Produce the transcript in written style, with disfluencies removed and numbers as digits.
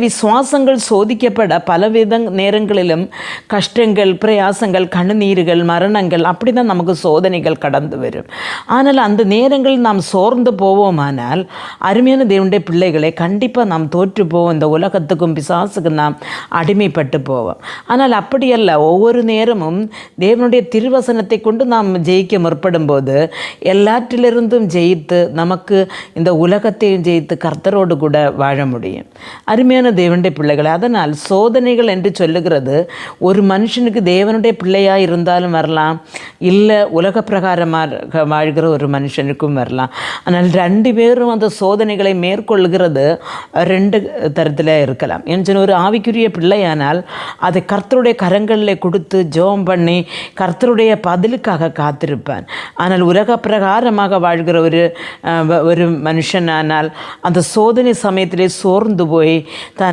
விசுவாசங்கள் சோதிக்கப்பட பலவித நேரங்களிலும் கஷ்டங்கள், பிரயாசங்கள், கண்ணீர்கள், மரணங்கள் அப்படி தான் நமக்கு சோதனைகள் கடந்து வரும். ஆனால் அந்த நேரங்களில் நாம் சோர்ந்து போவோமானால் அருமையான தேவனுடைய பிள்ளைகளை கண்டிப்பாக நாம் தோற்று போவோம். இந்த உலகத்துக்கும் பிசாசுக்கும் நாம் அடிமைப்பட்டு போவோம். ஆனால் அப்படியல்ல. ஒவ்வொரு நேரமும் தேவனுடைய திருவசனத்தை கொண்டு நாம் ஜெயிக்க முற்படும் போது எல்லாற்றிலிருந்தும் ஜெயித்து நமக்கு இந்த உலகத்தையும் ஜெயித்து கர்த்தரோடு கூட வாழ முடியும். அருமையான தேவனுடைய பிள்ளைகளை, அதனால் சோதனைகள் என்று சொல்லுகிறது ஒரு மனுஷனுக்கு தேவனுடைய பிள்ளையாக இருந்தாலும் வரலாம், இல்லை உலக பிரகாரமாக வாழ்கிற ஒரு மனுஷனுக்கும் வரலாம். ஆனால் ரெண்டு பேரும் அந்த சோதனைகளை மேற்கொள்கிறது ரெண்டு தரத்தில் இருக்கலாம். என்று ஒரு ஆவிக்குரிய பிள்ளையானால் அதை கர்த்தருடைய கரங்களில் கொடுத்து ஜெபம் பண்ணி கர்த்தருடைய பதிலுக்காக காத்திருப்பான். ஆனால் உலக பிரகாரமாக வாழ்கிற ஒரு மனுஷனானால் அந்த சோதனை சமயத்திலே சோர்ந்து போய்